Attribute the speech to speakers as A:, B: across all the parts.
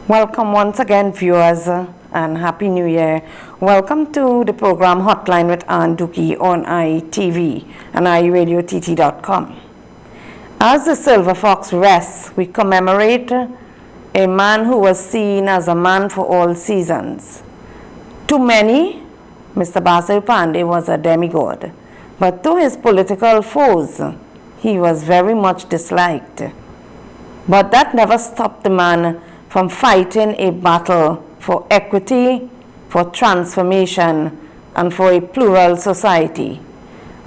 A: Welcome once again, viewers, and Happy New Year. Welcome to the program Hotline with Ann Dookie on ITV and iRadioTT.com. As the Silver Fox rests, we commemorate a man who was seen as a man for all seasons. To many, Mr. Basdeo Panday was a demigod, but to his political foes, he was very much disliked. But that never stopped the man from fighting a battle for equity, for transformation, and for a plural society.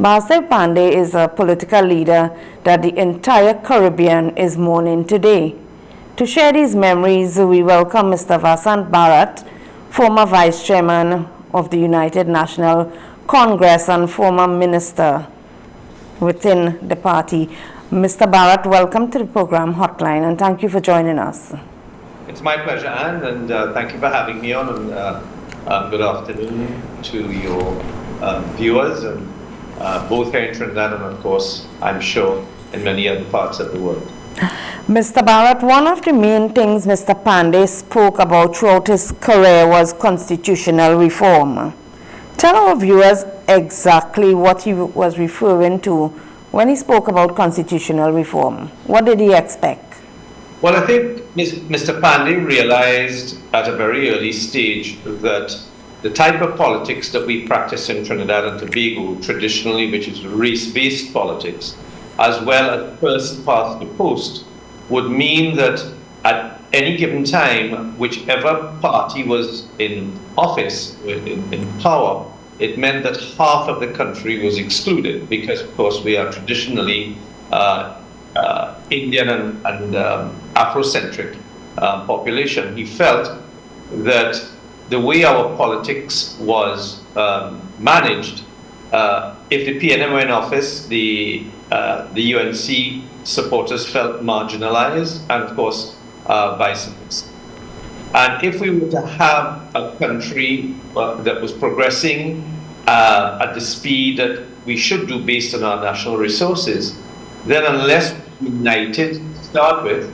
A: Basdeo Panday is a political leader that the entire Caribbean is mourning today. To share these memories, we welcome Mr. Vasant Bharath, former Vice Chairman of the United National Congress and former minister within the party. Mr. Bharath, welcome to the program Hotline, and thank you for joining us.
B: It's my pleasure, Anne, and thank you for having me on. And good afternoon to your viewers, and both here in Trinidad and, of course, I'm sure, in many other parts of the world.
A: Mr. Bharath, one of the main things Mr. Panday spoke about throughout his career was constitutional reform. Tell our viewers exactly what he was referring to when he spoke about constitutional reform. What did he expect?
B: Well, I think Mr. Panday realized at a very early stage that the type of politics that we practice in Trinidad and Tobago traditionally, which is race-based politics, as well as first past the post, would mean that at any given time, whichever party was in office, in power, it meant that half of the country was excluded because, of course, we are traditionally Indian and Afrocentric population. He felt that the way our politics was managed, if the PNM were in office, the UNC supporters felt marginalized, and of course, vice versa. And if we were to have a country that was progressing at the speed that we should do based on our national resources, then unless united to start with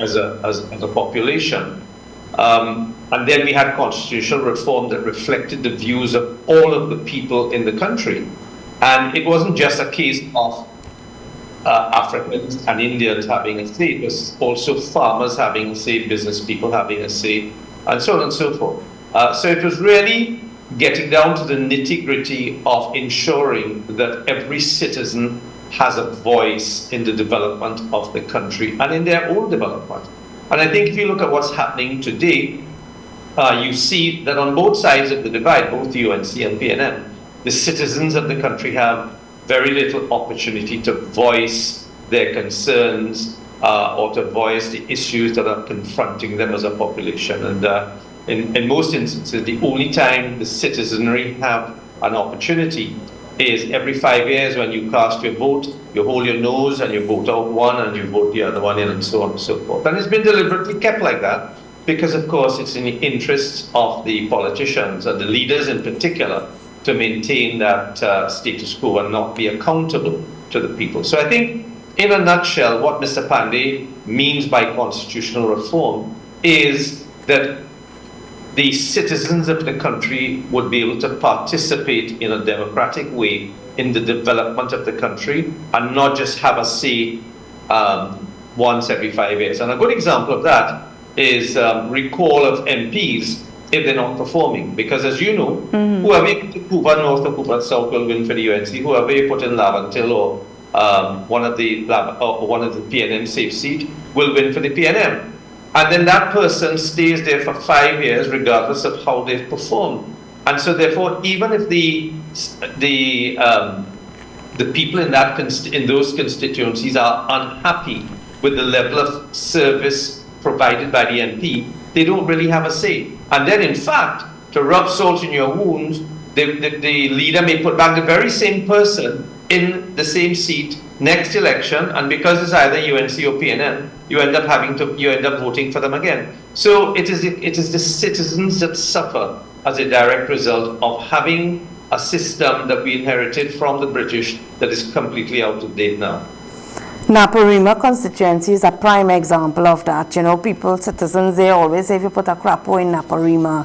B: as a population, and then we had constitutional reform that reflected the views of all of the people in the country. And it wasn't just a case of Africans and Indians having a say, it was also farmers having a say, business people having a say, and so on and so forth. So it was really getting down to the nitty-gritty of ensuring that every citizen has a voice in the development of the country and in their own development. And I think if you look at what's happening today, you see that on both sides of the divide, both the UNC and PNM, the citizens of the country have very little opportunity to voice their concerns or to voice the issues that are confronting them as a population. And in most instances, the only time the citizenry have an opportunity is every 5 years when you cast your vote, you hold your nose and you vote out one and you vote the other one in, and so on and so forth. And it's been deliberately kept like that because, of course, it's in the interests of the politicians and the leaders in particular to maintain that status quo and not be accountable to the people. So I think, in a nutshell, what Mr. Panday means by constitutional reform is that the citizens of the country would be able to participate in a democratic way in the development of the country and not just have a say once every 5 years. And a good example of that is recall of MPs if they're not performing. Because as you know, whoever you put in Cuba North or Cuba South will win for the UNC, whoever you put in Lavantil or one of the PNM safe seat will win for the PNM. And then that person stays there for 5 years, regardless of how they've performed. And so, therefore, even if the people in those constituencies are unhappy with the level of service provided by the MP, they don't really have a say. And then, in fact, to rub salt in your wounds, the leader may put back the very same person in the same seat next election, and because it's either UNC or PNM, you end up voting for them again. So it is the citizens that suffer as a direct result of having a system that we inherited from the British that is completely out of date now.
A: Naparima constituency is a prime example of that. You know, people, citizens, they always say if you put a crapo in Naparima,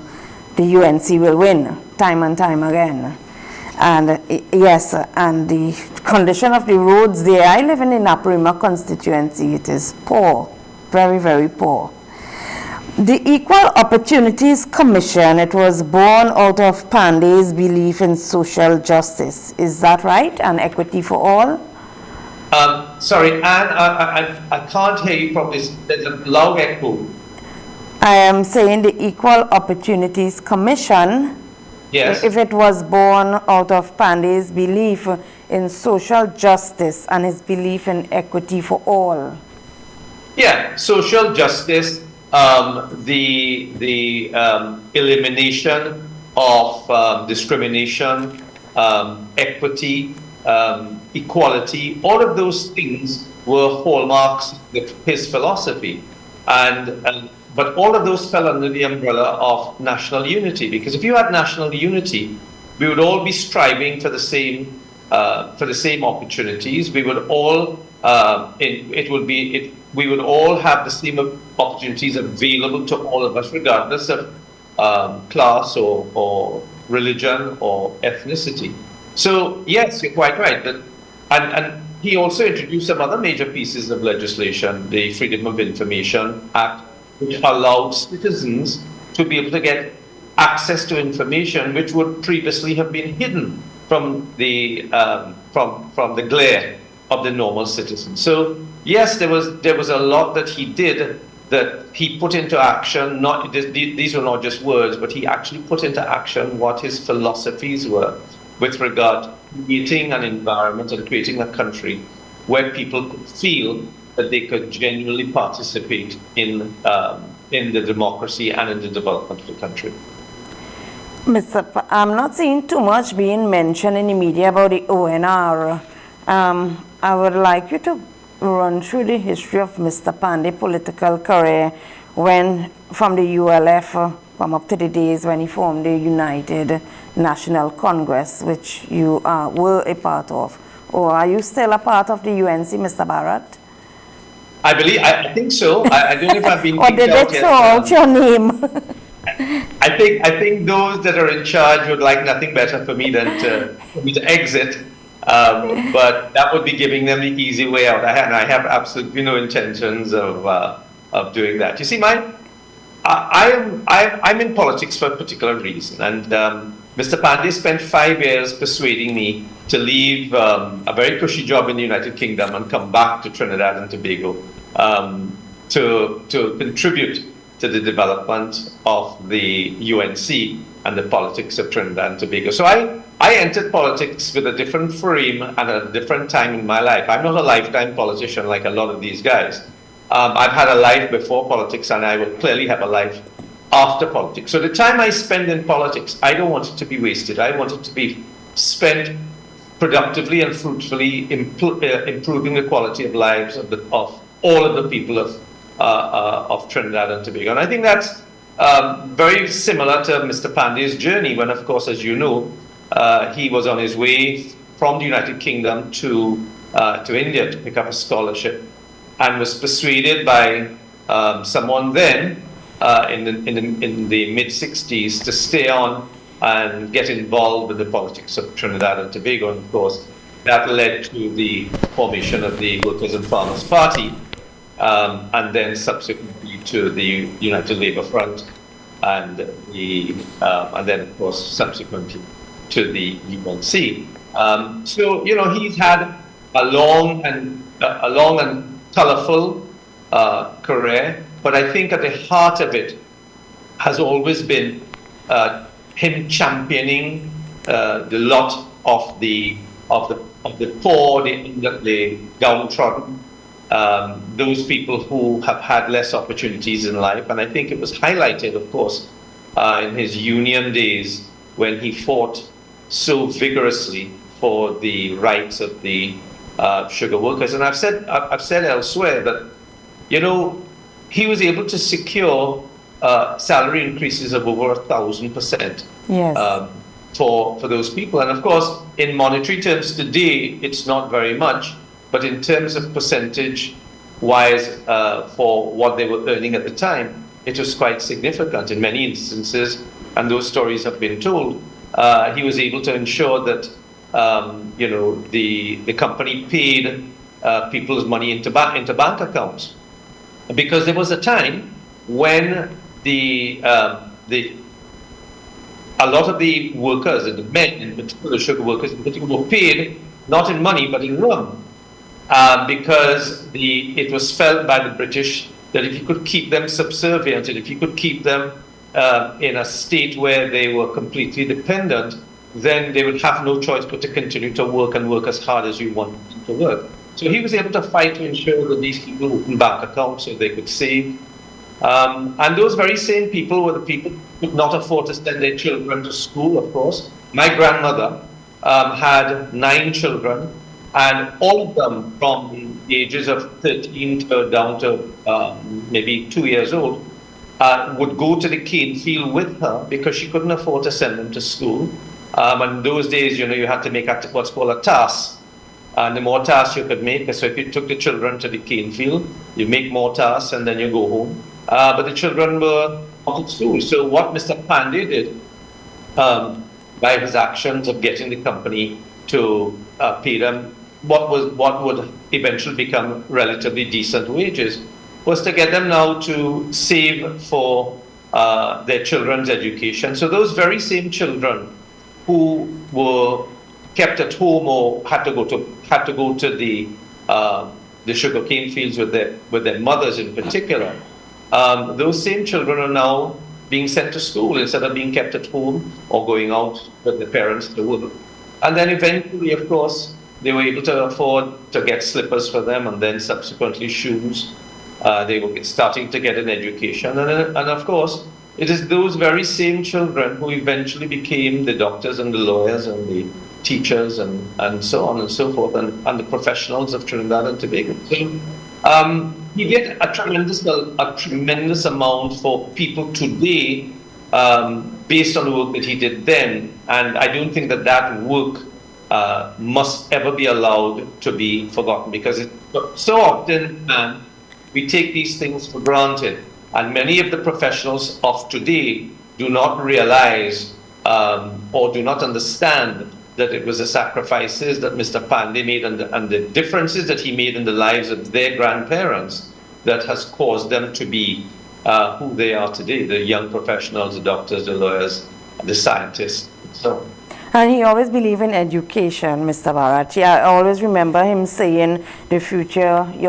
A: the UNC will win time and time again. And yes, and the condition of the roads there, I live in the Naparima constituency, it is poor, very, very poor. The Equal Opportunities Commission, it was born out of Panday's belief in social justice. Is that right? And equity for all?
B: Sorry, Anne, I can't hear you properly. There's a loud echo.
A: I am saying the Equal Opportunities Commission,
B: Yes.
A: if it was born out of Panday's belief in social justice and his belief in equity for all.
B: Yeah, social justice, the elimination of discrimination, equity, equality, all of those things were hallmarks of his philosophy. But all of those fell under the umbrella of national unity, because if you had national unity, we would all be striving for the same opportunities. We would all we would all have the same opportunities available to all of us, regardless of class or religion or ethnicity. So yes, you're quite right. And he also introduced some other major pieces of legislation, the Freedom of Information Act, which allowed citizens to be able to get access to information which would previously have been hidden from the glare of the normal citizen. So yes, there was a lot that he did, that he put into action. These were not just words, but he actually put into action what his philosophies were with regard to creating an environment and creating a country where people could feel that they could genuinely participate in the democracy and in the development of the country.
A: I'm not seeing too much being mentioned in the media about the ONR. I would like you to run through the history of Mr. Panday's political career from the ULF, from up to the days when he formed the United National Congress, which you were a part of. Or are you still a part of the UNC, Mr. Bharath?
B: I think so. I don't know if I've been
A: or did it throw out your name?
B: I think those that are in charge would like nothing better for me than for me to exit. But that would be giving them the easy way out. I have absolutely no intentions of doing that. You see, I'm in politics for a particular reason, and Mr. Panday spent 5 years persuading me to leave a very cushy job in the United Kingdom and come back to Trinidad and Tobago to contribute to the development of the UNC and the politics of Trinidad and Tobago. So I entered politics with a different frame and at a different time in my life. I'm not a lifetime politician like a lot of these guys. I've had a life before politics, and I will clearly have a life after politics. So the time I spend in politics, I don't want it to be wasted. I want it to be spent productively and fruitfully improving the quality of lives of all of the people of Trinidad and Tobago. And I think that's very similar to Mr. Panday's journey, when, of course, as you know, he was on his way from the United Kingdom to India to pick up a scholarship, and was persuaded by someone then in the mid-60s to stay on and get involved with the politics of Trinidad and Tobago. And of course, that led to the formation of the Workers' and Farmers' Party, and then subsequently to the United Labour Front, and then of course subsequently to the UNC. So he's had a long and colourful career, but I think at the heart of it has always been him championing the lot of the poor, the downtrodden, those people who have had less opportunities in life. And I think it was highlighted, of course, in his union days, when he fought so vigorously for the rights of the sugar workers. And I've said elsewhere that, he was able to secure salary increases of over 1,000%.
A: Yes.
B: For those people. And of course, in monetary terms today, it's not very much, but in terms of percentage wise for what they were earning at the time, it was quite significant in many instances, and those stories have been told. He was able to ensure that the company paid people's money into bank accounts, because there was a time when a lot of the workers, and the men in particular, the sugar workers in particular, were paid not in money but in rum, because it was felt by the British that if you could keep them subservient and if you could keep them in a state where they were completely dependent, then they would have no choice but to continue to work and work as hard as you wanted them to work. So he was able to fight to ensure that these people opened bank accounts so they could save. And those very same people were the people who could not afford to send their children to school, of course. My grandmother had 9 children, and all of them from the ages of 13 down to maybe 2 years old would go to the cane field with her because she couldn't afford to send them to school. And in those days, you had to make what's called a task. And the more tasks you could make, so if you took the children to the cane field, you make more tasks and then you go home. But the children were not at school. So what Mr. Panday did, by his actions of getting the company to pay them what would eventually become relatively decent wages, was to get them now to save for their children's education. So those very same children who were kept at home or had to go to the sugarcane fields with their mothers in particular, those same children are now being sent to school instead of being kept at home or going out with their parents to work. And then eventually, of course, they were able to afford to get slippers for them and then subsequently shoes. They were starting to get an education. And of course, it is those very same children who eventually became the doctors and the lawyers and the teachers and so on and so forth, and the professionals of Trinidad and Tobago. So he did a tremendous amount for people today based on the work that he did then. And I don't think that work must ever be allowed to be forgotten, because so often we take these things for granted. And many of the professionals of today do not realize or do not understand that it was the sacrifices that Mr. Panday made and the differences that he made in the lives of their grandparents that has caused them to be who they are today, the young professionals, the doctors, the lawyers, the scientists, and so on.
A: And he always believed in education, Mr. Bharath. I always remember him saying, your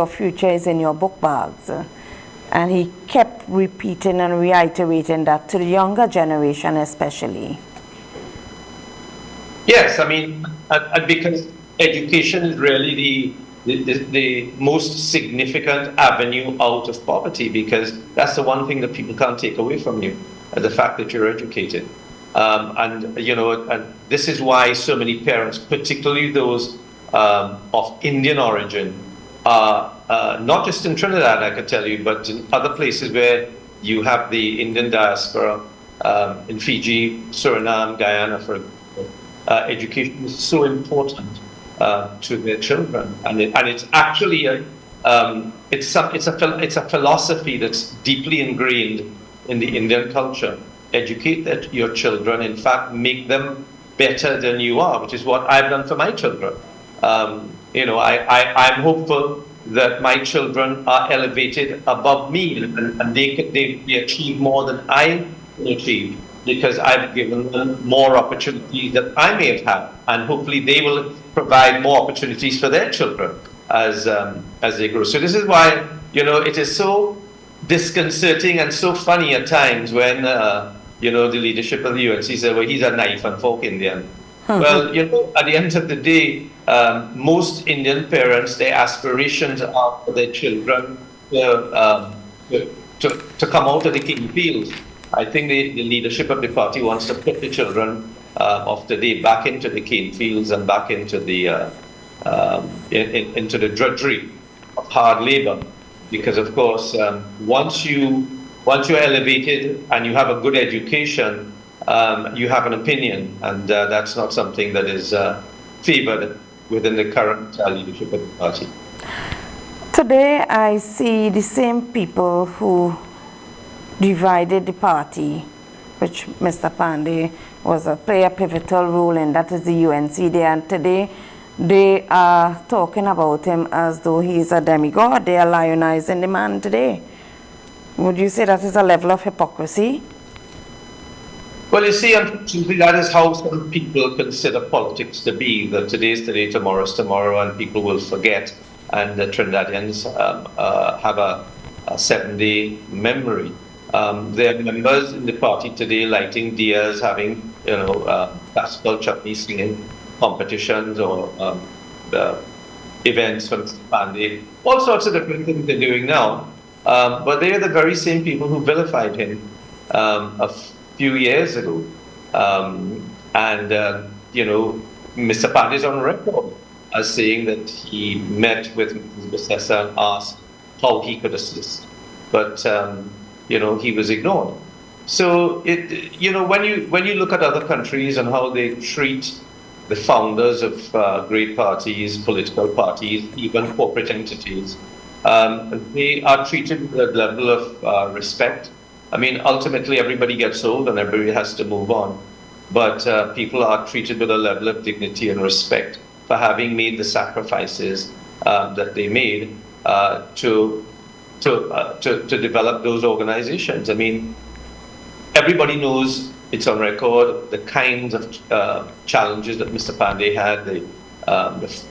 A: future is in your book bags. And he kept repeating and reiterating that to the younger generation especially.
B: Yes, I mean, and because education is really the most significant avenue out of poverty, because that's the one thing that people can't take away from you, the fact that you're educated. And this is why so many parents, particularly those of Indian origin, not just in Trinidad, I could tell you, but in other places where you have the Indian diaspora, in Fiji, Suriname, Guyana, for education is so important to their children, and it's actually it's a philosophy that's deeply ingrained in the Indian culture. Educate your children, in fact, make them better than you are, which is what I've done for my children. I'm hopeful that my children are elevated above me and they achieve more than I can achieve, because I've given them more opportunities that I may have had, and hopefully they will provide more opportunities for their children as they grow. So this is why it is so disconcerting and so funny at times when the leadership of the UNC said, well, he's a knife and fork Indian. Well, at the end of the day, most Indian parents, their aspirations are for their children to come out of the cane fields. I think the leadership of the party wants to put the children of today back into the cane fields and back into the drudgery of hard labor, because of course once you're elevated and you have a good education, you have an opinion, and that's not something that is favored within the current leadership of the party.
A: Today, I see the same people who divided the party, which Mr. Panday was play a pivotal role in, that is the UNC Day, and today they are talking about him as though he is a demigod. They are lionizing the man today. Would you say that is a level of hypocrisy?
B: Well, you see, unfortunately, that is how some people consider politics to be, that today is today, tomorrow is tomorrow, and people will forget. And the Trinidadians have a 7-day memory. There are members in the party today lighting diyas, having, classical chutney singing competitions or events from Panday, all sorts of different things they're doing now. But they are the very same people who vilified him a few years ago. Mr. Panday is on record as saying that he met with Mrs. Basdeo and asked how he could assist. But, he was ignored. So, when you look at other countries and how they treat the founders of great parties, political parties, even corporate entities, they are treated with a level of respect. I mean, ultimately, everybody gets old and everybody has to move on. But people are treated with a level of dignity and respect for having made the sacrifices that they made to develop those organizations. I mean, everybody knows, it's on record, the kinds of challenges that Mr. Panday had, the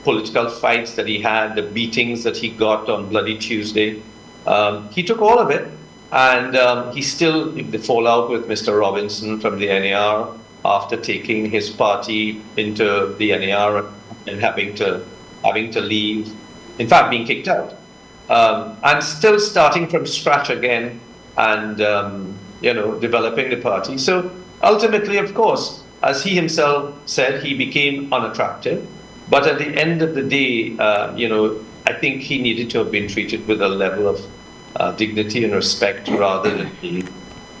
B: political fights that he had, the beatings that he got on Bloody Tuesday. He took all of it, and he still, the fallout with Mr. Robinson from the NAR, after taking his party into the NAR and having to leave, in fact, being kicked out. And still starting from scratch again and, developing the party. So ultimately, of course, as he himself said, he became unattractive. But at the end of the day, I think he needed to have been treated with a level of dignity and respect rather than being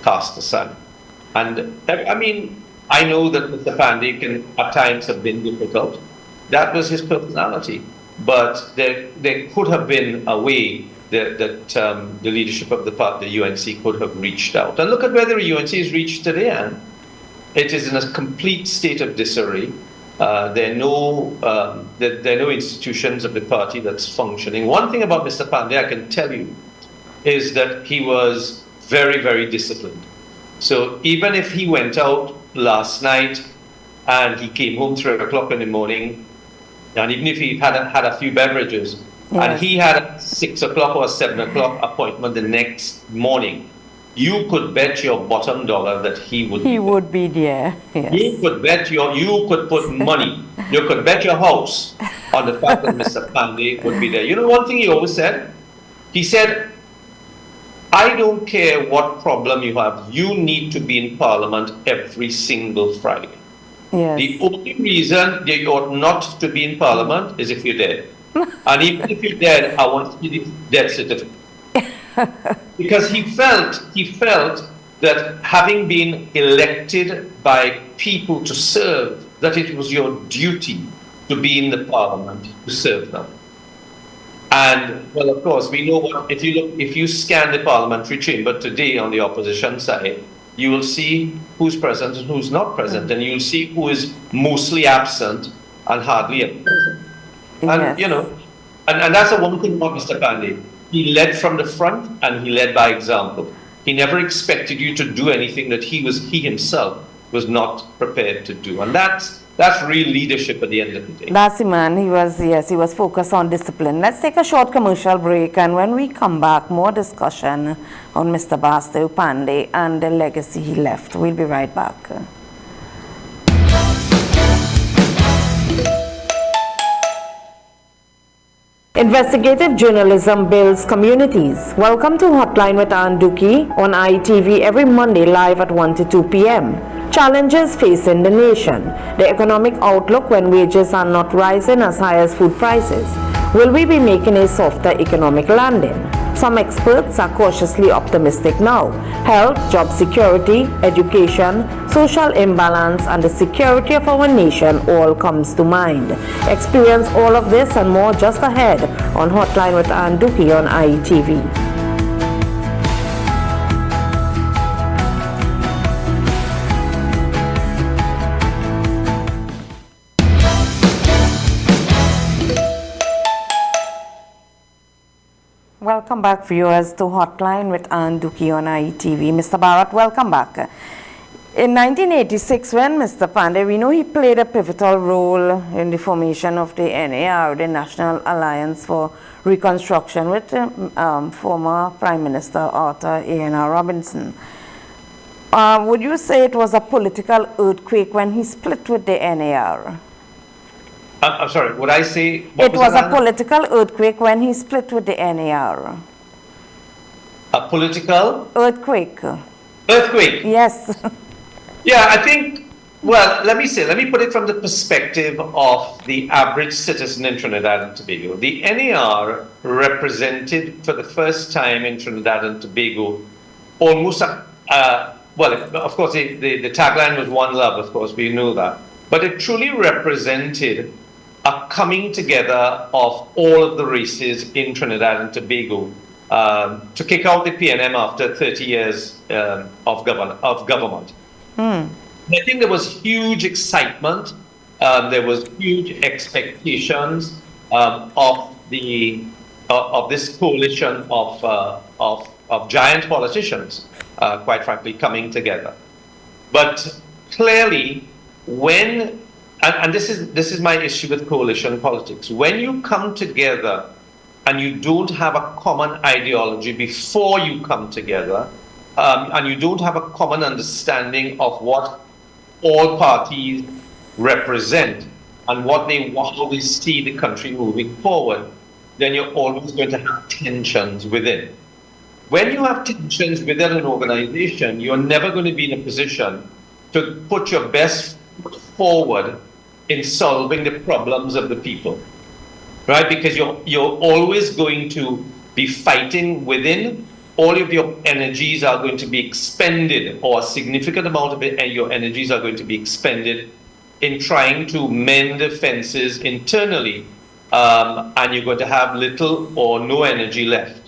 B: cast aside. And I mean, I know that Mr. Panday can at times have been difficult. That was his personality. But there could have been a way that the leadership of the UNC could have reached out. And look at where the UNC is reached today, and it is in a complete state of disarray. There are no institutions of the party that's functioning. One thing about Mr. Panday, I can tell you, is that he was very, very disciplined. So even if he went out last night and he came home 3 o'clock in the morning, and even if he had a few beverages, yes, and he had a 6 o'clock or 7 o'clock appointment the next morning, you could bet your bottom dollar that he would be there. Yes. You could put money, you could bet your house on the fact that Mr. Panday would be there. You know one thing he always said? He said, I don't care what problem you have, you need to be in Parliament every single Friday. Yes. The only reason you ought not to be in Parliament is if you're dead. And even if you're dead, I want to see the death certificate. Because he felt that having been elected by people to serve, that it was your duty to be in the Parliament to serve them. And, well, of course, we know what, if you scan the parliamentary chamber today on the opposition side, you will see who's present and who's not present, and you'll see who is mostly absent and hardly ever present. And, yes, and that's the one thing about Mr. Panday. He led from the front and he led by example. He never expected you to do anything that he himself was not prepared to do. And that's real leadership at the end of the day. That's the man. He was focused on discipline. Let's take a short commercial break, and when we come back, more discussion on Mr. Basdeo Panday and the legacy he left. We'll be right back. Investigative journalism builds communities. Welcome to Hotline with Duki on ITV every Monday live at 1 to 2 p.m. Challenges facing the nation. The economic outlook when wages are not rising as high as food prices. Will we be making a softer economic landing?
A: Some experts are cautiously optimistic now. Health, job security, education, social imbalance, and the security of our nation all comes to mind. Experience all of this and more just ahead on Hotline with Ann Dookie on IETV. Welcome back, viewers, to Hotline with Ann Dookie on IETV. Mr. Bharath, welcome back. In 1986, when Mr. Panday, we know he played a pivotal role in the formation of the NAR, the National Alliance for Reconstruction, with former Prime Minister Arthur A.N.R. Robinson. Would you say it was a political earthquake when he split with the NAR?
B: I'm sorry, would I say...
A: It was a political earthquake when he split with the NAR.
B: A political?
A: Earthquake.
B: Earthquake?
A: Yes.
B: Yeah, I think, well, let me put it from the perspective of the average citizen in Trinidad and Tobago. The NAR represented for the first time in Trinidad and Tobago almost, well, of course, the tagline was One Love, of course, we knew that. But it truly represented a coming together of all of the races in Trinidad and Tobago to kick out the PNM after 30 years of government. I think there was huge excitement, there was huge expectations of this coalition of giant politicians, quite frankly, coming together. But clearly, when and this is my issue with coalition politics. When you come together and you don't have a common ideology before you come together, and you don't have a common understanding of what all parties represent and how they see the country moving forward, then you're always going to have tensions within. When you have tensions within an organization, you're never going to be in a position to put your best foot forward in solving the problems of the people, right? Because you're always going to be fighting within. All of your energies are going to be expended, or a significant amount of your energies are going to be expended in trying to mend the fences internally, and you're going to have little or no energy left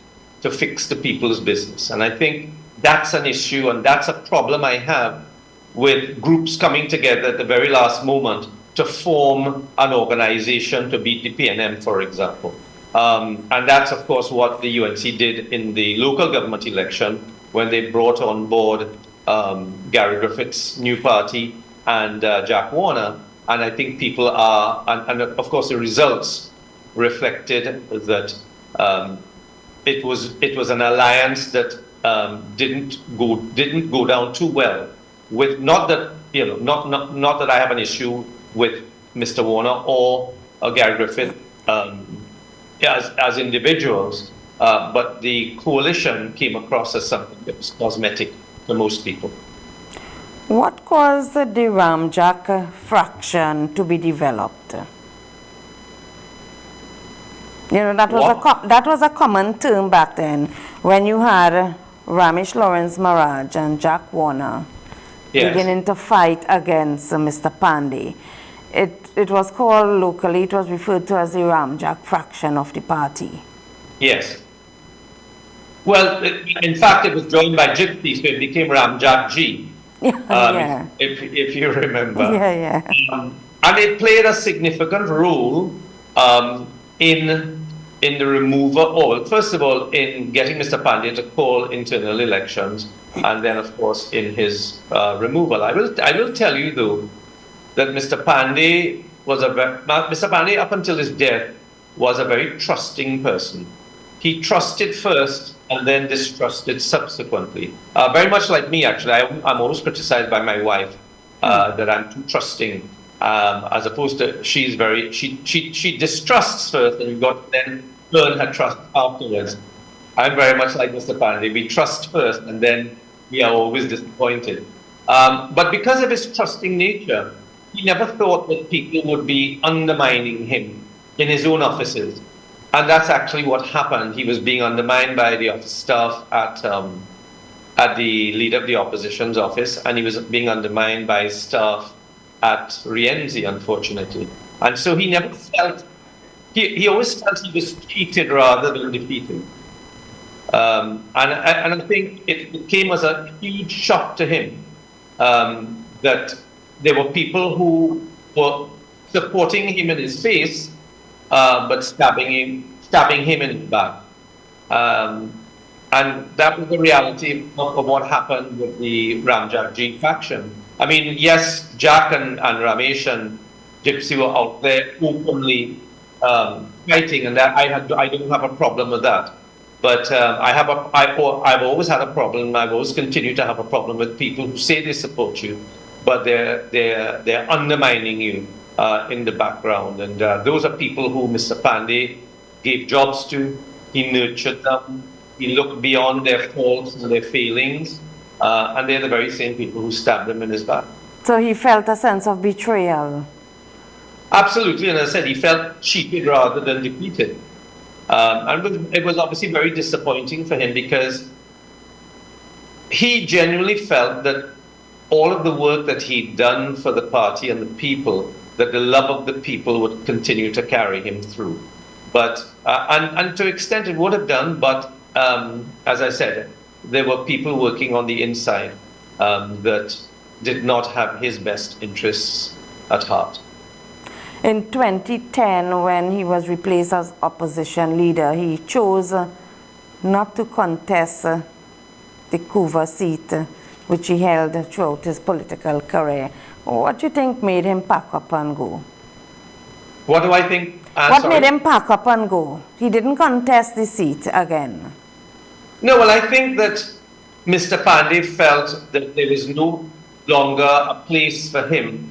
B: to fix the people's business. And I think that's an issue, and that's a problem I have with groups coming together at the very last moment to form an organization to beat the PNM, for example. And that's, of course, what the UNC did in the local government election when they brought on board Gary Griffith's new party and Jack Warner. And I think people are, and of course, the results reflected that it was an alliance that didn't go down too well. With not that not that I have an issue with Mr. Warner or Gary Griffith as individuals, but the coalition came across as something that was cosmetic to most people.
A: What caused the Ramjack fraction to be developed? You know, that was a common term back then when you had Ramesh Lawrence Maraj and Jack Warner beginning to fight against Mr. Panday. It was called locally, it was referred to as the Ramjack fraction of the party.
B: Yes. Well, in fact, it was joined by Gypsy, so it became Ramjack G.
A: Yeah.
B: If you remember.
A: Yeah.
B: And it played a significant role in the removal, or first of all, in getting Mr. Panday to call internal elections, and then, of course, in his removal. I will tell you, though, that Mr. Panday up until his death was a very trusting person. He trusted first and then distrusted subsequently. Very much like me, actually. I'm always criticized by my wife that I'm too trusting, as opposed to she distrusts first and you've got to then earn her trust afterwards. I'm very much like Mr. Panday. We trust first and then we are always disappointed. But because of his trusting nature, he never thought that people would be undermining him in his own offices. And that's actually what happened. He was being undermined by the office staff at the leader of the opposition's office, and he was being undermined by staff at Rienzi, unfortunately. And so he never felt, he always felt he was cheated rather than defeated. And I think it came as a huge shock to him that there were people who were supporting him in his face, but stabbing him in his back. And that was the reality of what happened with the Ramjakji faction. I mean, yes, Jack and Ramesh and Gypsy were out there openly fighting, and that I don't have a problem with that. But I've always had a problem. I've always continued to have a problem with people who say they support you, but they're undermining you in the background. And those are people who Mr. Panday gave jobs to. He nurtured them. He looked beyond their faults and their failings, and they're the very same people who stabbed him in his back.
A: So he felt a sense of betrayal.
B: Absolutely, and as I said, he felt cheated rather than defeated. And it was obviously very disappointing for him because he genuinely felt that all of the work that he'd done for the party and the people, that the love of the people would continue to carry him through. But, and to an extent it would have done, but as I said, there were people working on the inside that did not have his best interests at heart.
A: In 2010, when he was replaced as opposition leader, he chose not to contest the Couva seat, which he held throughout his political career. What do you think made him pack up and go?
B: What do I think?
A: What made him pack up and go? He didn't contest the seat again.
B: No, well, I think that Mr. Panday felt that there was no longer a place for him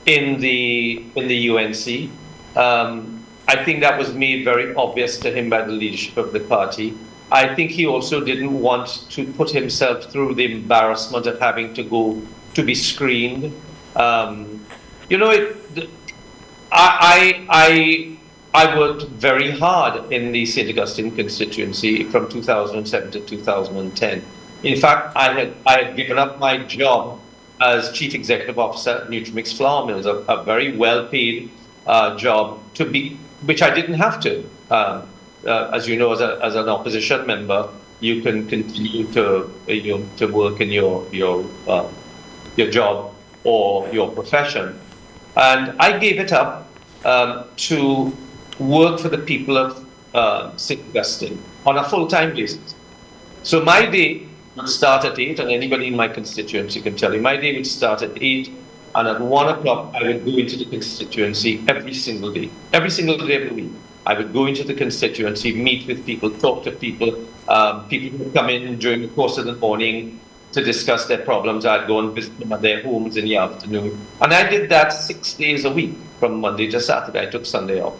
B: in the UNC. I think that was made very obvious to him by the leadership of the party. I think he also didn't want to put himself through the embarrassment of having to go to be screened. You know, I worked very hard in the St. Augustine constituency from 2007 to 2010. In fact, I had given up my job as Chief Executive Officer at Nutrimix Flour Mills, a very well-paid job which I didn't have to. As you know, as an opposition member, you can continue to work in your job or your profession. And I gave it up to work for the people of St. Augustine on a full-time basis. So my day would start at 8, and anybody in my constituency can tell you, my day would start at 8, and at 1 o'clock I would go into the constituency every single day of the week. I would go into the constituency, meet with people, talk to people. People would come in during the course of the morning to discuss their problems. I'd go and visit them at their homes in the afternoon. And I did that 6 days a week, from Monday to Saturday. I took Sunday off.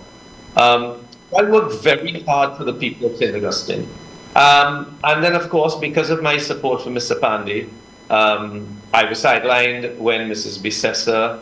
B: I worked very hard for the people of St. Augustine. And then, of course, because of my support for Mr. Panday, I was sidelined when Mrs. Bissessa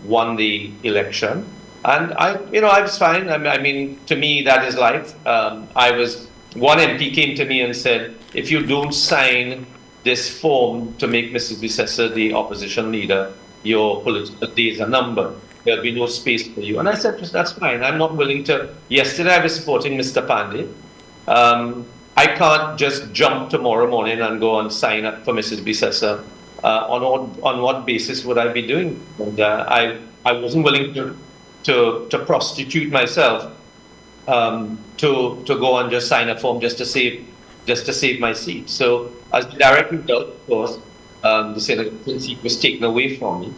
B: won the election. And I was fine. I mean, to me, that is life. One MP came to me and said, if you don't sign this form to make Mrs. Bissessa the opposition leader, your political days are numbered. There'll be no space for you. And I said, that's fine. I'm not willing to. Yesterday, I was supporting Mr. Panday. I can't just jump tomorrow morning and go and sign up for Mrs. Bissessa. On what basis would I be doing? And I wasn't willing to prostitute myself to go and just sign a form just to save my seat. So as the direct result, of course, the Senator seat was taken away from me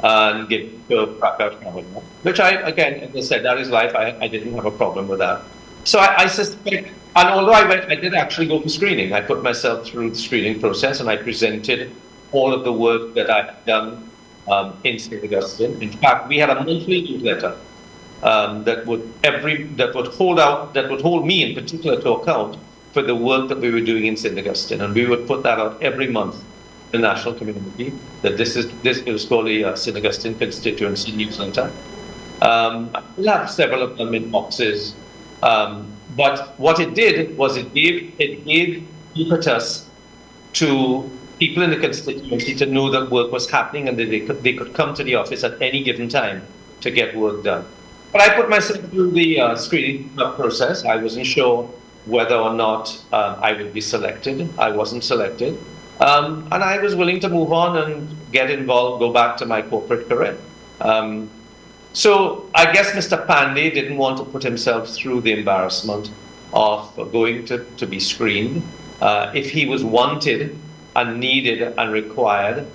B: and given to Prakash Rawat, which again, as I said, that is life. I didn't have a problem with that. So I suspect, and although I did actually go for screening, I put myself through the screening process and I presented all of the work that I've done in St. Augustine. In fact, we had a monthly newsletter that would hold me in particular to account for the work that we were doing in St. Augustine, and we would put that out every month in the national community. That it was called the St. Augustine Constituency Newsletter. We'll have several of them in boxes But what it did was it gave impetus to people in the constituency to know that work was happening and that they could come to the office at any given time to get work done. But I put myself through the screening process. I wasn't sure whether or not I would be selected. I wasn't selected. And I was willing to move on and get involved, go back to my corporate career. So I guess Mr. Panday didn't want to put himself through the embarrassment of going to be screened. If he was wanted and needed and required,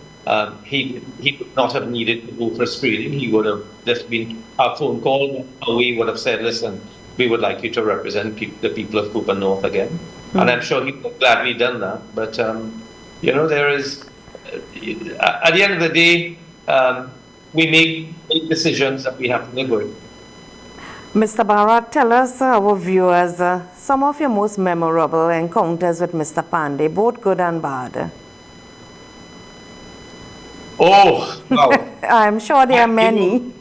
B: he would not have needed to go for a screening. He would have just been a phone call away, would have said, listen, we would like you to represent the people of Cooper North again. Mm-hmm. And I'm sure he would have gladly done that. But, there is, at the end of the day, we make decisions that we have to live with.
A: Mr. Bharath, tell us, our viewers, some of your most memorable encounters with Mr. Panday, both good and bad.
B: Oh, wow.
A: I'm sure there are many.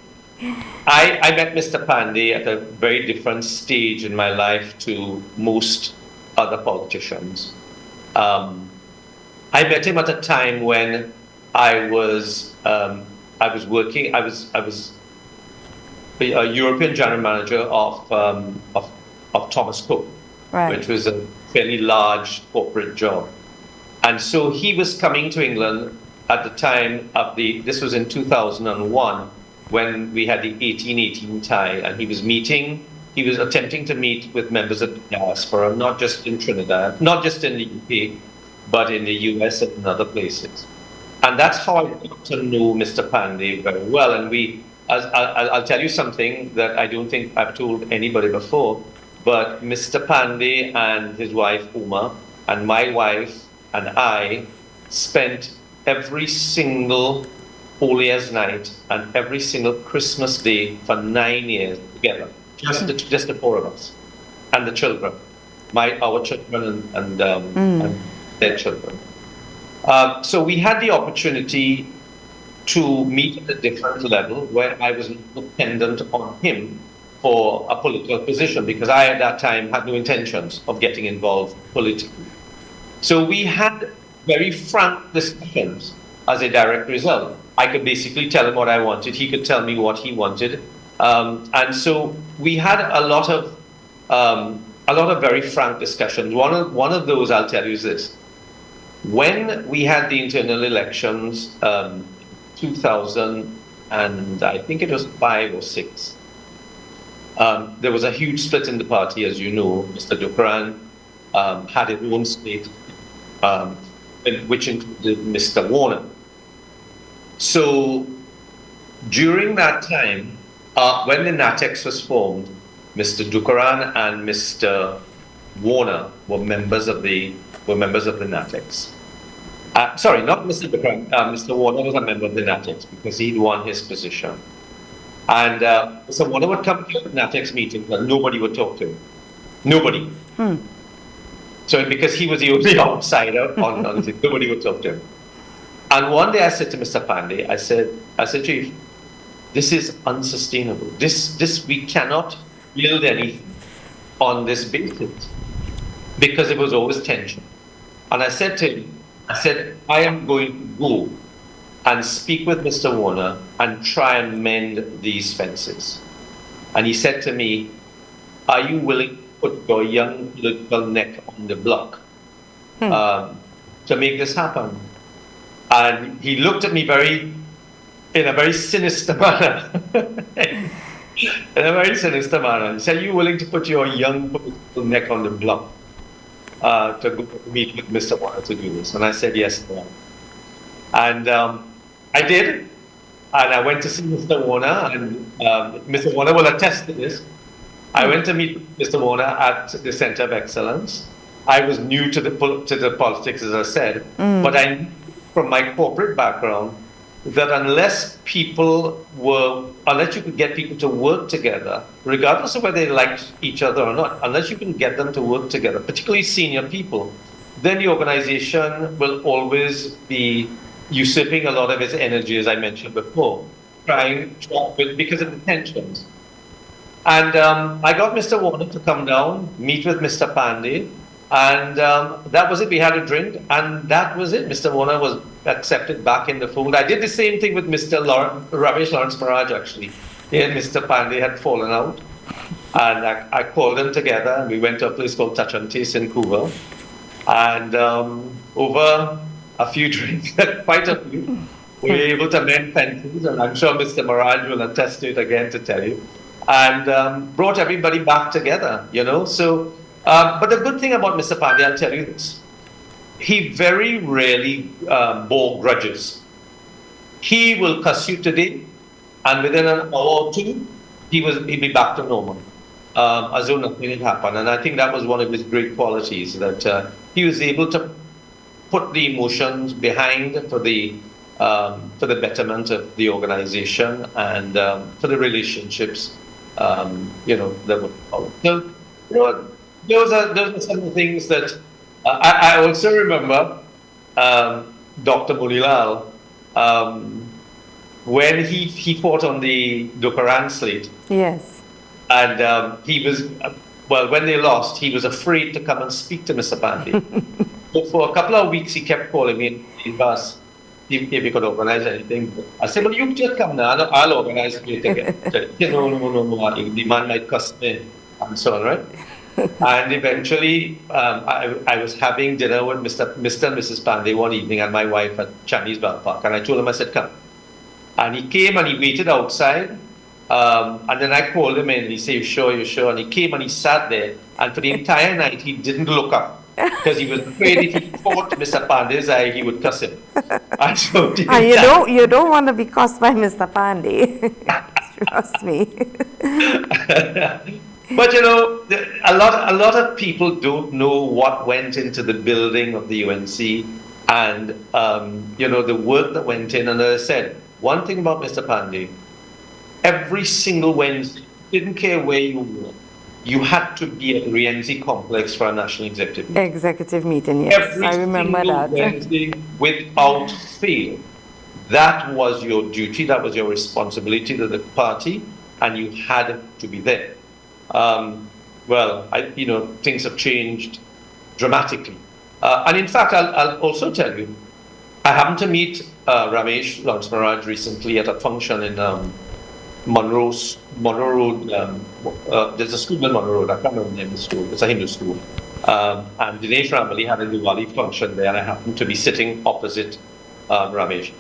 B: I met Mr. Panday at a very different stage in my life to most other politicians. I met him at a time when I was working. I was a European general manager of Thomas Cook, right, which was a fairly large corporate job. And so he was coming to England at the time of this was in 2001, when we had the 1818 tie, and he was attempting to meet with members of the diaspora, not just in Trinidad, not just in the UK, but in the US and in other places. And that's how I got to know Mr. Panday very well. And I'll tell you something that I don't think I've told anybody before, but Mr. Panday and his wife, Uma, and my wife and I spent every single Holy Year's night and every single Christmas day for 9 years together, just the four of us, and the children, our children and their children. So we had the opportunity to meet at a different level where I was dependent on him for a political position, because I at that time had no intentions of getting involved politically. So we had very frank discussions as a direct result. I could basically tell him what I wanted. He could tell me what he wanted. And so we had a lot of very frank discussions. One of those, I'll tell you, is this. When we had the internal elections, 2000, and I think it was 5 or 6, there was a huge split in the party, as you know. Mr. Dukaran had his own state, which included Mr. Warner. So during that time, when the NATEX was formed, Mr. Dukaran and Mr. Warner were members of the NATEX. Sorry, not Mr. Dukaran. Mr. Warner was a member of the NATEX because he'd won his position. And Mr. Warner would come to the NATEX meeting, but nobody would talk to him. Nobody. So because he was the only outsider on the nobody would talk to him. And one day I said to Mr. Panday, I said, Chief, this is unsustainable. This we cannot build anything on this basis, because it was always tension. And I said to him, I am going to go and speak with Mr. Warner and try and mend these fences. And he said to me, are you willing to put your young political neck on the block to make this happen? And he looked at me in a very sinister manner. In a very sinister manner. He said, are you willing to put your young political neck on the block to go meet with Mr. Warner to do this? And I said, yes, I am. And I did. And I went to see Mr. Warner, and Mr. Warner will attest to this. I went to meet Mr. Warner at the Center of Excellence. I was new to the politics, as I said, but I knew from my corporate background that unless you could get people to work together, regardless of whether they liked each other or not, unless you can get them to work together, particularly senior people, then the organization will always be usurping a lot of its energy, as I mentioned before, because of the tensions. And I got Mr. Warner to come down, meet with Mr. Panday, and that was it. We had a drink, and that was it. Mr. Warner was accepted back in the fold. I did the same thing with Mr. Ramesh Lawrence Maharaj, actually. He and Mr. Panday had fallen out, and I called them together, and we went to a place called Touch and Taste in Cuba. And over a few drinks, quite a few, we were able to mend fences, and I'm sure Mr. Maharaj will attest to it again to tell you, and brought everybody back together, you know. So, but the good thing about Mr. Panday, I'll tell you this, he very rarely bore grudges. He will cuss you today, and within an hour or two, he'd be back to normal, as though nothing had happened. And I think that was one of his great qualities, that he was able to put the emotions behind for the betterment of the organization and for the relationships, you know, that would follow. So, you know, those are some of the things that I also remember. Dr. Munilal, when he fought on the Dukaran slate.
A: Yes.
B: And he was, well, when they lost, he was afraid to come and speak to Mr. Panday. So for a couple of weeks, he kept calling me in bus if he could organize anything. I said, well, you just come now, I'll organize it again. No, the man might cuss me, and so on, right? And eventually, I was having dinner with Mr. and Mrs. Panday one evening and my wife at Chinese Bell Park, and I told him, I said, come. And he came and he waited outside, and then I called him in, and he said, you sure? And he came and he sat there, and for the entire night, he didn't look up. Because he was afraid if he fought Mr. Panday's eye, he would cuss him. And so
A: you don't want to be cussed by Mr. Panday. Trust me.
B: But you know, a lot of people don't know what went into the building of the UNC, and you know, the work that went in. And as I said, one thing about Mr. Panday, every single Wednesday, didn't care where you were, you had to be at the Rienzi complex for a national executive meeting.
A: Executive meeting, yes. I remember that.
B: Wednesday, without fail. That was your duty, that was your responsibility to the party, and you had to be there. Well, you know, things have changed dramatically. And in fact, I'll also tell you, I happened to meet Ramesh Lawrence Maharaj recently at a function in Monroe Road. There's a school in Monroe Road, I can't remember the name of the school, it's a Hindu school. And Dinesh Ramali had a Diwali function there, and I happened to be sitting opposite Ramesh.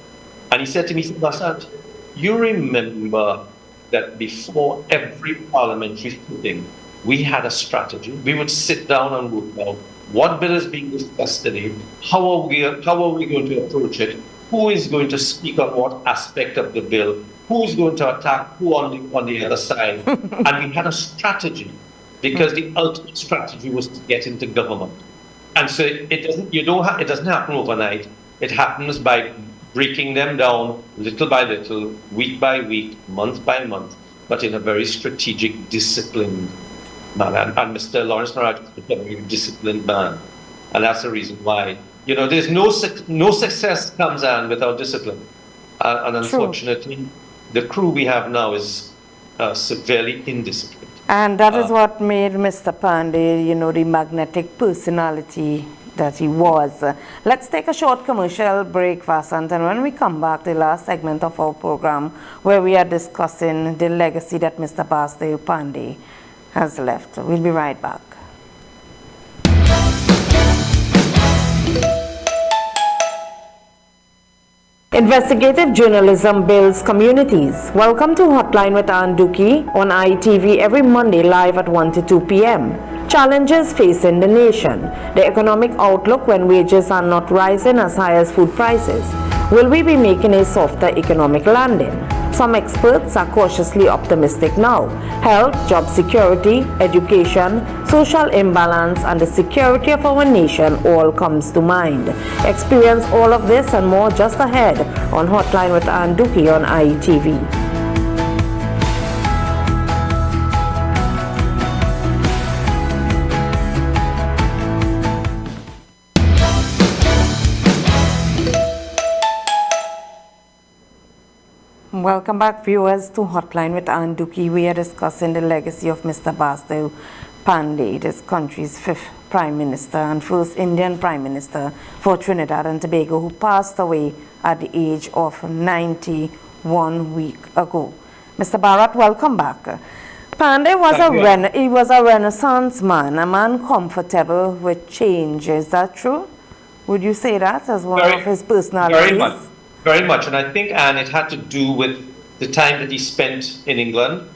B: And he said to me, Vasant, you remember that before every parliamentary sitting, we had a strategy. We would sit down and work out what bill is being discussed today, how are we going to approach it, who is going to speak on what aspect of the bill, who is going to attack who on the other side. And we had a strategy, because the ultimate strategy was to get into government. And so it doesn't happen overnight. It happens by breaking them down little by little, week by week, month by month, but in a very strategic, disciplined manner. And Mr. Lawrence Maharaj is a very disciplined man. And that's the reason why, you know, there's no success comes on without discipline. And unfortunately, the crew we have now is severely indisciplined.
A: And that is what made Mr. Panday, you know, the magnetic personality that he was. Let's take a short commercial break, Vasant, and when we come back, the last segment of our program, where we are discussing the legacy that Mr. Basdeo Panday has left. We'll be right back. Investigative journalism builds communities. Welcome to Hotline with Ann Dookie on ITV every Monday live at 1 to 2 p.m. Challenges facing the nation. The economic outlook when wages are not rising as high as food prices. Will we be making a softer economic landing? Some experts are cautiously optimistic now. Health, job security, education, social imbalance, and the security of our nation all comes to mind. Experience all of this and more just ahead on Hotline with Ann Dookie on ITV. Welcome back, viewers, to Hotline with Ann Duki. We are discussing the legacy of Mr. Basdeo Panday, this country's fifth Prime Minister and first Indian Prime Minister for Trinidad and Tobago, who passed away at the age of 91 week ago. Mr. Bharath, welcome back. Panday was he was a Renaissance man, a man comfortable with change. Is that true? Would you say that as one of his personalities?
B: Very much, and I think, and it had to do with the time that he spent in England,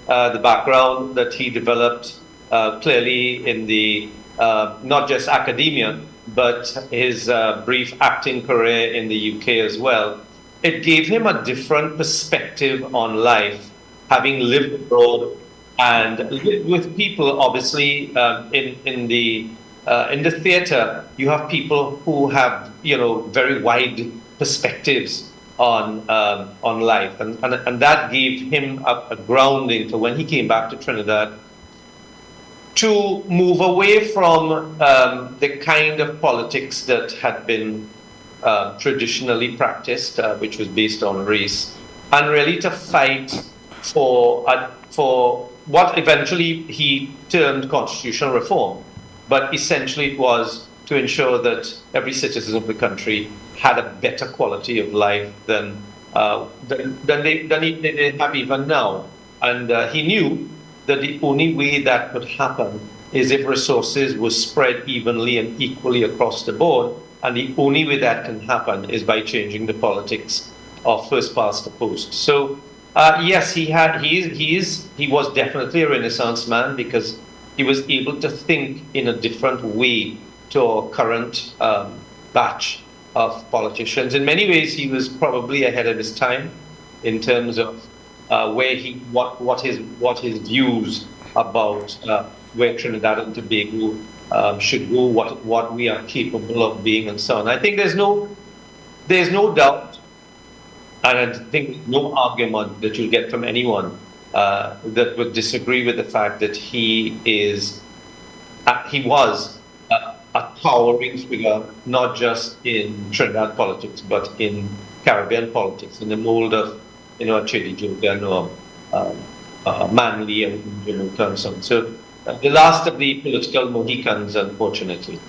B: the background that he developed clearly in the not just academia, but his brief acting career in the UK as well. It gave him a different perspective on life, having lived abroad and lived with people. Obviously, in the theatre, you have people who have very wide perspectives on life, and that gave him a grounding for when he came back to Trinidad to move away from the kind of politics that had been traditionally practiced, which was based on race, and really to fight for what eventually he termed constitutional reform, but essentially it was to ensure that every citizen of the country had a better quality of life than they have even now. And he knew that the only way that could happen is if resources were spread evenly and equally across the board. And the only way that can happen is by changing the politics of first past the post. So yes, he was definitely a Renaissance man, because he was able to think in a different way to our current batch of politicians. In many ways, he was probably ahead of his time in terms of what his views about where Trinidad and Tobago should go, what we are capable of being, and so on. I think there's no doubt, and I think no argument that you'll get from anyone that would disagree with the fact that he was a towering figure, not just in Trinidad politics, but in Caribbean politics, in the mold of a Chedi Jogan or Manley and Johnson. So the last of the political Mohicans, unfortunately.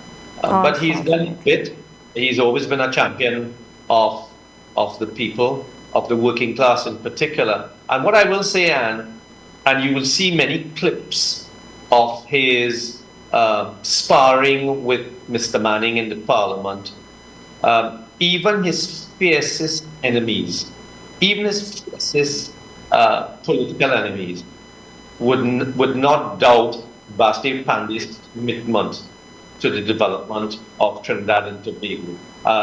B: But he's done it. He's always been a champion of the people, of the working class in particular. And what I will say, Anne, and you will see many clips of his sparring with Mr. Manning in the Parliament, even his fiercest enemies, even his fiercest political enemies, would not doubt Basdeo Panday's commitment to the development of Trinidad and Tobago.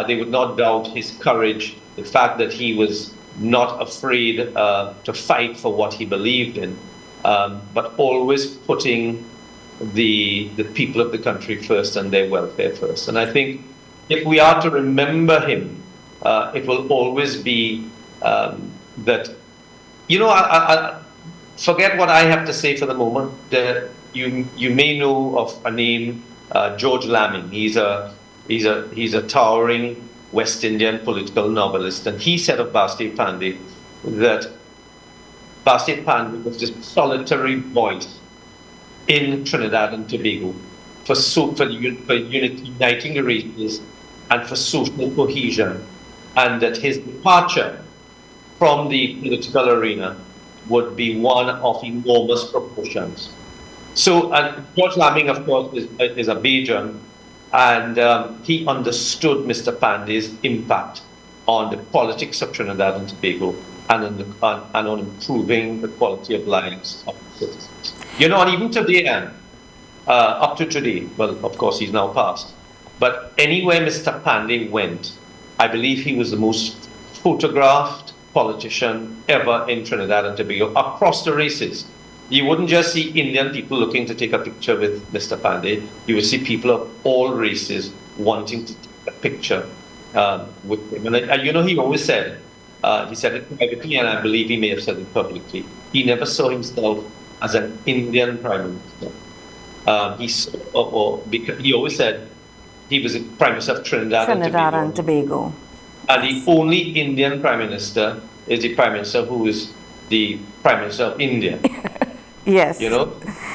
B: They would not doubt his courage, the fact that he was not afraid to fight for what he believed in, but always putting the people of the country first and their welfare first. And I think if we are to remember him, it will always be that, I forget what I have to say for the moment. You may know of a name, George Lamming. He's a towering West Indian political novelist, and he said of Basdeo Panday that Basdeo Panday was this solitary voice in Trinidad and Tobago for uniting the races and for social cohesion, and that his departure from the political arena would be one of enormous proportions. So, and George Lamming, of course, is a Bajan, and he understood Mr. Panday's impact on the politics of Trinidad and Tobago and on improving the quality of lives of the citizens. And even today, Anne, up to today, well, of course, he's now passed, but anywhere Mr. Panday went, I believe he was the most photographed politician ever in Trinidad and Tobago across the races. You wouldn't just see Indian people looking to take a picture with Mr. Panday. You would see people of all races wanting to take a picture with him. And he always said, he said it privately, and I believe he may have said it publicly, he never saw himself as an Indian Prime Minister. He always said he was the Prime Minister of Trinidad and Tobago.
A: And the
B: only Indian Prime Minister is the Prime Minister who is the Prime Minister of India.
A: Yes.
B: You know,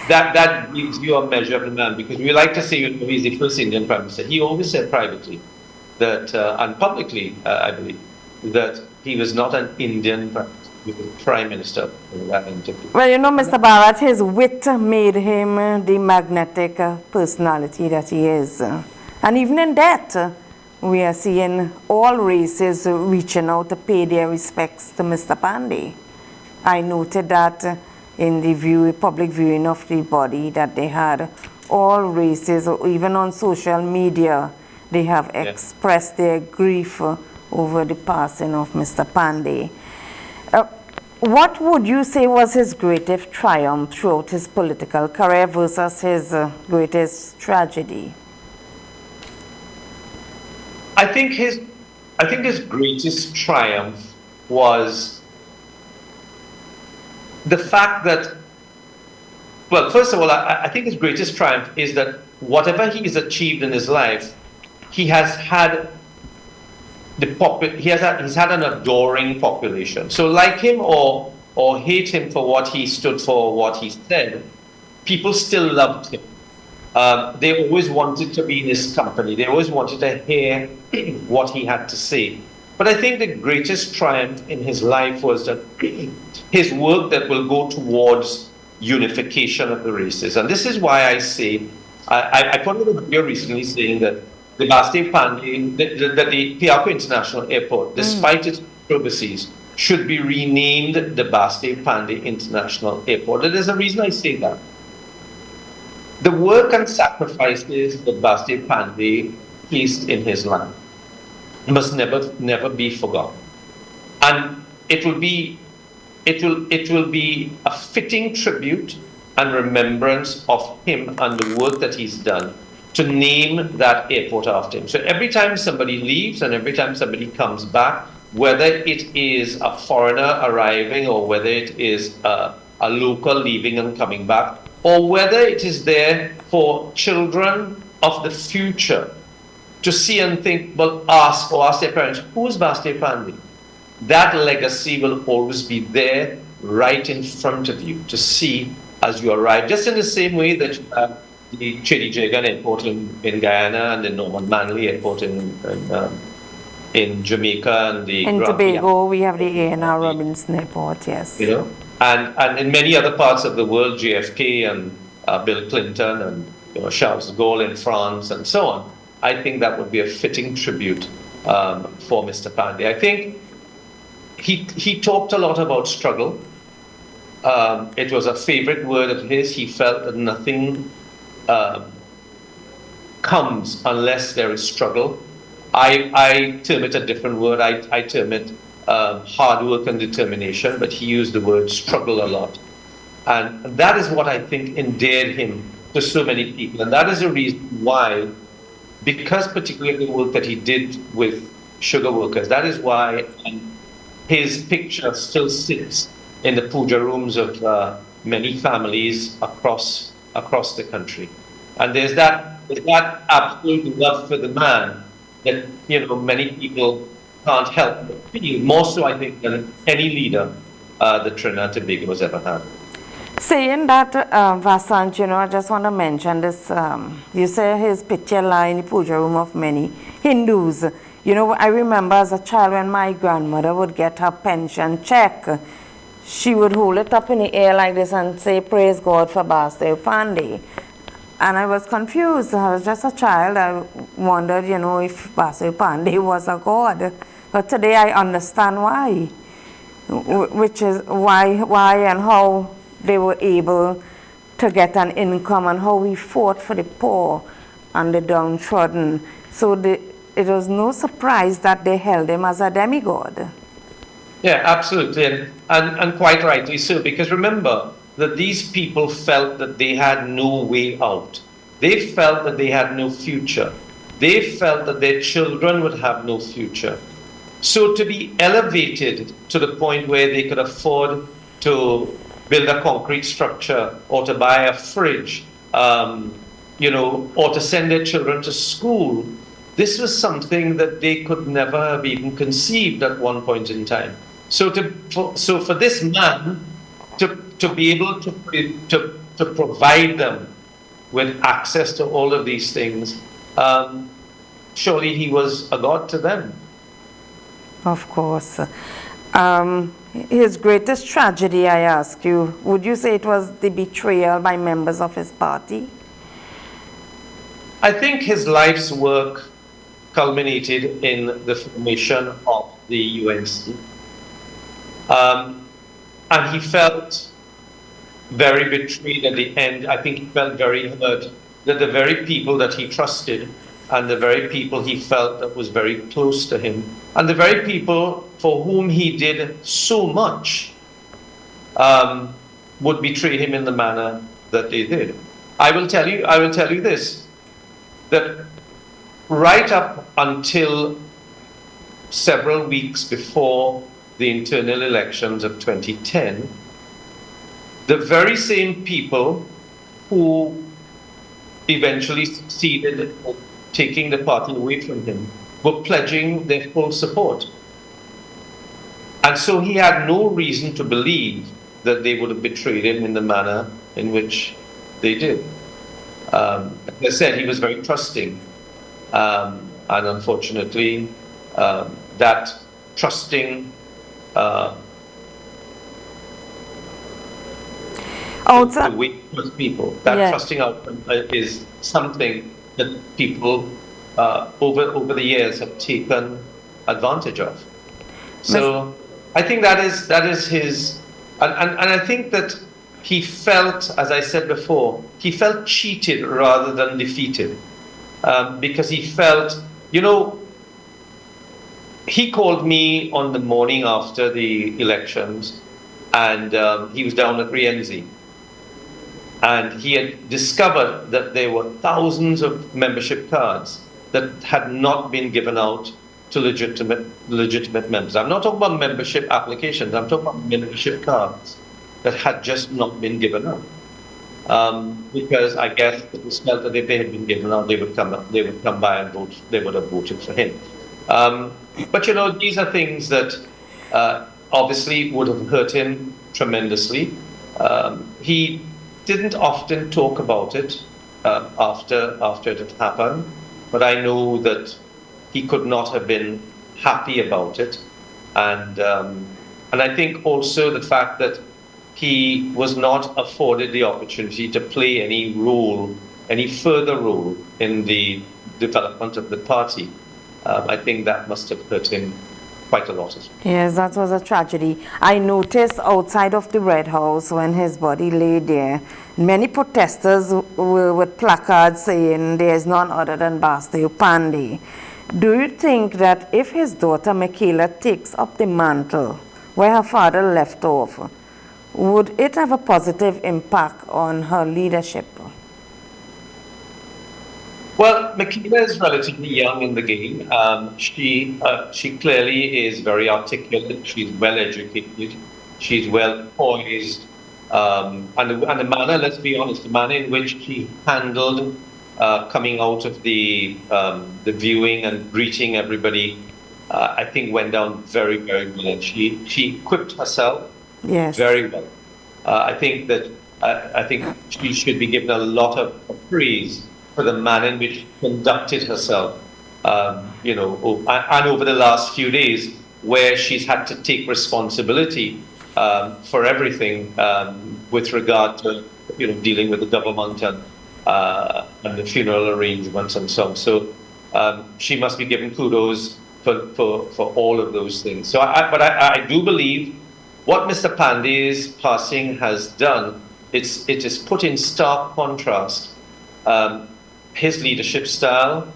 B: that gives you a measure of the man, because we like to say, you know, he's the first Indian Prime Minister. He always said privately that, and publicly, I believe, that he was not an Indian Prime Minister. He was the Prime Minister in that interview.
A: Well, you know, Mr. Bharath, his wit made him the magnetic personality that he is. And even in that, we are seeing all races reaching out to pay their respects to Mr. Panday. I noted that in the public viewing of the body that they had all races, or even on social media, they have expressed their grief over the passing of Mr. Panday. What would you say was his greatest triumph throughout his political career versus his greatest tragedy?
B: I think his greatest triumph was the fact that, well, first of all, I think his greatest triumph is that whatever he has achieved in his life, he has had he's had an adoring population. So like him or hate him for what he stood for, what he said, people still loved him. They always wanted to be in his company. They always wanted to hear what he had to say. But I think the greatest triumph in his life was that his work that will go towards unification of the races. And this is why I say, I put out a video recently saying that the Basdeo Panday, that the Piarco International Airport, despite its controversies, should be renamed the Basdeo Panday International Airport. And there's a reason I say that. The work and sacrifices that Basdeo Panday placed in his life must never be forgotten. And it will be a fitting tribute and remembrance of him and the work that he's done to name that airport after him. So every time somebody leaves and every time somebody comes back, whether it is a foreigner arriving or whether it is a local leaving and coming back, or whether it is there for children of the future to see and think, well, ask their parents, who is Basdeo Panday? That legacy will always be there right in front of you to see as you arrive. Just in the same way that you have the Chedi Jagan Airport in Guyana and the Norman Manley Airport in Jamaica and the
A: in Tobago, we have the A&R Robinson Airport, yes.
B: You know, and in many other parts of the world, JFK and Bill Clinton and Charles de Gaulle in France and so on. I think that would be a fitting tribute for Mr. Panday. I think he talked a lot about struggle. It was a favorite word of his. He felt that nothing comes unless there is struggle. I term it a different word. I term it hard work and determination, but he used the word struggle a lot. And that is what I think endeared him to so many people. And that is the reason why, because particularly the work that he did with sugar workers, that is why his picture still sits in the puja rooms of many families across the country. And there's that absolute love for the man that many people can't help but feel, more so I think than any leader that Trinidad and Tobago has ever had.
A: Saying that, Vasant, I just want to mention this. You say his picture lie in the puja room of many Hindus. I remember as a child when my grandmother would get her pension check, she would hold it up in the air like this and say, "Praise God for Basdeo Panday." And I was confused. I was just a child. I wondered, if Basdeo Panday was a god. But today I understand why, which is why and how they were able to get an income and how we fought for the poor and the downtrodden. So it was no surprise that they held him as a demigod.
B: Yeah, absolutely. And quite rightly so, because remember that these people felt that they had no way out. They felt that they had no future. They felt that their children would have no future. So to be elevated to the point where they could afford to build a concrete structure or to buy a fridge, or to send their children to school, this was something that they could never have even conceived at one point in time. So for this man to be able to provide them with access to all of these things, surely he was a god to them.
A: Of course. His greatest tragedy, I ask you, would you say it was the betrayal by members of his party?
B: I think his life's work culminated in the formation of the UNC. And he felt very betrayed at the end. I think he felt very hurt that the very people that he trusted and the very people he felt that was very close to him and the very people for whom he did so much would betray him in the manner that they did. I will tell you this, that right up until several weeks before the internal elections of 2010, the very same people who eventually succeeded in taking the party away from him were pledging their full support. And so he had no reason to believe that they would have betrayed him in the manner in which they did. As I said, he was very trusting. And unfortunately, that trusting the way most people, that trusting outcome is something that people over the years have taken advantage of. So I think that is his, and I think that he felt, as I said before, he felt cheated rather than defeated, because he felt, he called me on the morning after the elections, and he was down at Rienzi. And he had discovered that there were thousands of membership cards that had not been given out to legitimate members. I'm not talking about membership applications, I'm talking about membership cards that had just not been given out. Because I guess it was felt that if they had been given out, they would come by and vote, they would have voted for him. But these are things that obviously would have hurt him tremendously. He didn't often talk about it after it had happened, but I know that he could not have been happy about it, and I think also the fact that he was not afforded the opportunity to play any further role in the development of the party. I think that must have hurt him quite a lot as well.
A: Yes, that was a tragedy. I noticed outside of the Red House when his body lay there, many protesters were with placards saying there is none other than Basdeo Panday. Do you think that if his daughter Michaela takes up the mantle where her father left off, would it have a positive impact on her leadership?
B: Well, Michaela is relatively young in the game. She clearly is very articulate. She's well educated. She's well poised, and the manner, let's be honest, the manner in which she handled coming out of the viewing and greeting everybody, I think went down very, very well. She equipped herself very well. I think she should be given a lot of praise for the manner in which she conducted herself, and over the last few days, where she's had to take responsibility for everything with regard to dealing with the government and the funeral arrangements and so on. So she must be given kudos for all of those things. So, but I do believe what Mr. Panday's passing has done. It is put in stark contrast his leadership style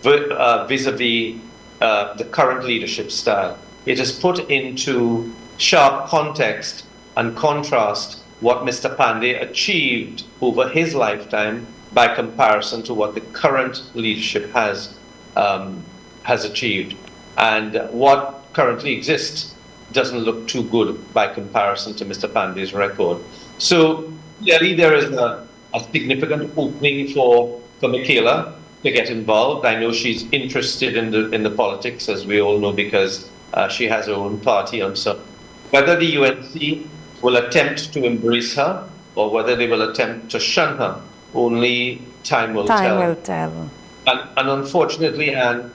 B: vis-a-vis the current leadership style. It has put into sharp context and contrast what Mr. Panday achieved over his lifetime by comparison to what the current leadership has achieved. And what currently exists doesn't look too good by comparison to Mr. Panday's record. So clearly there is a significant opening for Michaela to get involved. I know she's interested in the politics, as we all know, because She has her own party, and so whether the UNC will attempt to embrace her or whether they will attempt to shun her, only time will
A: Time
B: tell.
A: will tell.
B: And unfortunately, and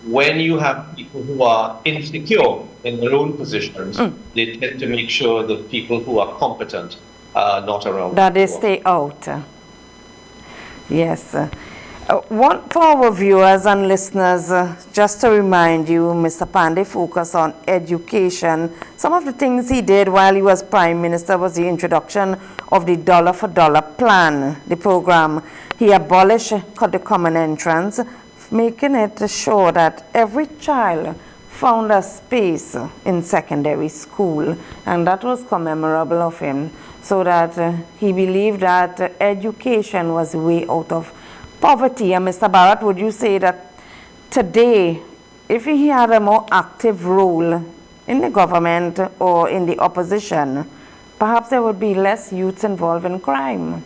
B: when you have people who are insecure in their own positions, they tend to make sure that people who are competent are not around.
A: That they stay out. Yes. One for our viewers and listeners, just to remind you, Mr. Panday focused on education. Some of the things he did while he was Prime Minister was the introduction of the dollar for dollar plan, the program. He abolished the common entrance, making it sure that every child found a space in secondary school, and that was commemorable of him, so that he believed that education was the way out of poverty. And Mr. Bharath, would you say that today, if he had a more active role in the government or in the opposition, perhaps there would be less youths involved in crime?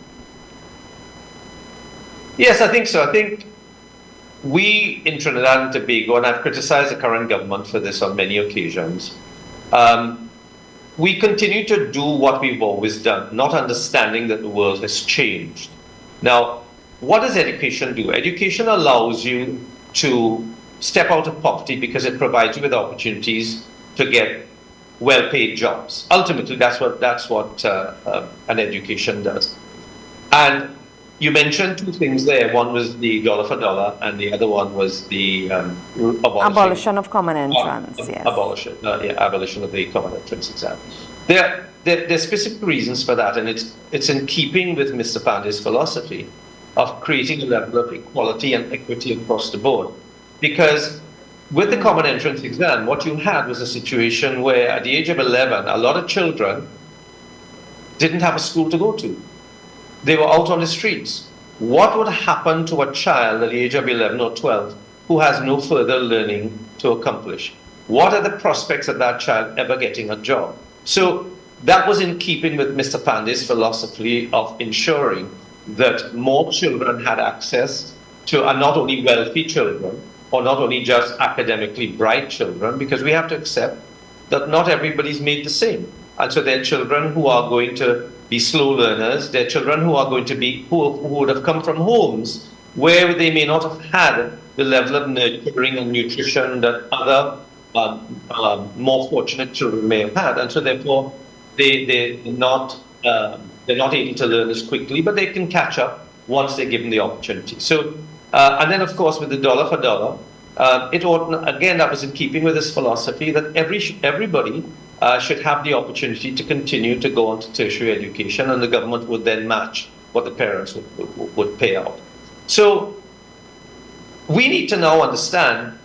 B: Yes, I think so. I think we in Trinidad and Tobago, and I've criticized the current government for this on many occasions, we continue to do what we've always done, not understanding that the world has changed. Now, what does education do? Education allows you to step out of poverty because it provides you with opportunities to get well-paid jobs. Ultimately, that's what an education does. And you mentioned two things there. One was the dollar for dollar, and the other one was the
A: abolition of common entrance. Yes.
B: Abolition of the common entrance exam. There are specific reasons for that, and it's in keeping with Mr. Panday's philosophy of creating a level of equality and equity across the board. Because with the common entrance exam, what you had was a situation where at the age of 11, a lot of children didn't have a school to go to. They were out on the streets. What would happen to a child at the age of 11 or 12 who has no further learning to accomplish? What are the prospects of that child ever getting a job? So that was in keeping with Mr. Panday's philosophy of ensuring that more children had access to, and not only wealthy children, or not only just academically bright children, because we have to accept that not everybody's made the same. And so there are children who are going to be slow learners, there are children who are going to be, who would have come from homes where they may not have had the level of nurturing and nutrition that other more fortunate children may have had. And so therefore, they're not able to learn as quickly, but they can catch up once they're given the opportunity. So, and then of course with the dollar for dollar, it ought, again, that was in keeping with this philosophy that everybody should have the opportunity to continue to go on to tertiary education, and the government would then match what the parents would pay out. So we need to now understand,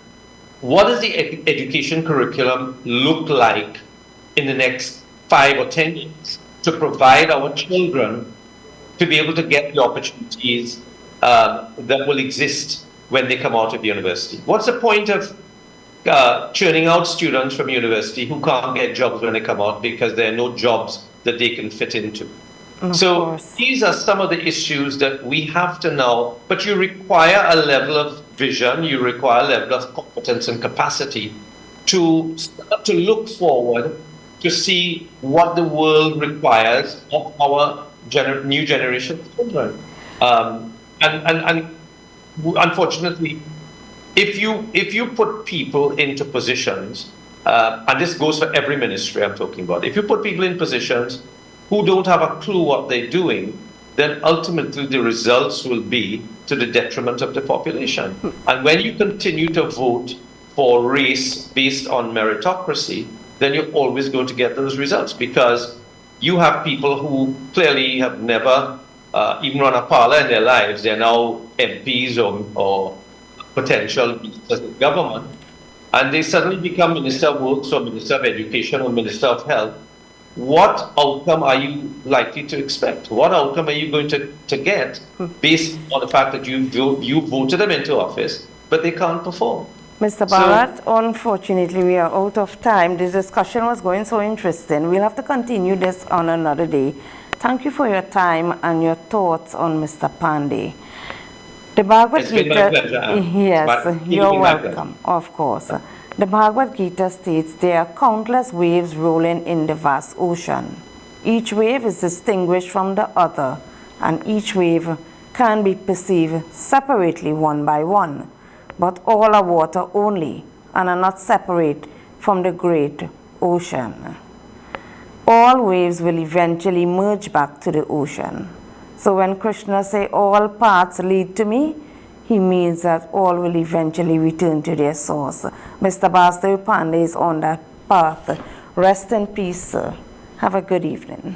B: what does the education curriculum look like in the next 5 or 10 years to provide our children to be able to get the opportunities that will exist when they come out of university? What's the point of churning out students from university who can't get jobs when they come out because there are no jobs that they can fit into? So these are some of the issues that we have to know, but you require a level of vision, you require a level of competence and capacity to look forward, to see what the world requires of our new generation of children. And unfortunately, if you put people into positions, and this goes for every ministry I'm talking about, if you put people in positions who don't have a clue what they're doing, then ultimately the results will be to the detriment of the population. And when you continue to vote for race based on meritocracy, then you're always going to get those results, because you have people who clearly have never even run a parlor in their lives. They're now MPs or potential ministers of government, and they suddenly become Minister of Works or Minister of Education or Minister of Health. What outcome are you likely to expect? What outcome are you going to get based on the fact that you voted them into office, but they can't perform?
A: Mr. Bharath, unfortunately, we are out of time. This discussion was going so interesting. We'll have to continue this on another day. Thank you for your time and your thoughts on Mr. Panday.
B: It's been my pleasure.
A: Yes, you're welcome, of course. The Bhagavad Gita states there are countless waves rolling in the vast ocean. Each wave is distinguished from the other, and each wave can be perceived separately one by one, but all are water only and are not separate from the great ocean. All waves will eventually merge back to the ocean. So when Krishna say all paths lead to me, he means that all will eventually return to their source. Mr. Basdeo Panday is on that path. Rest in peace, sir. Have a good evening.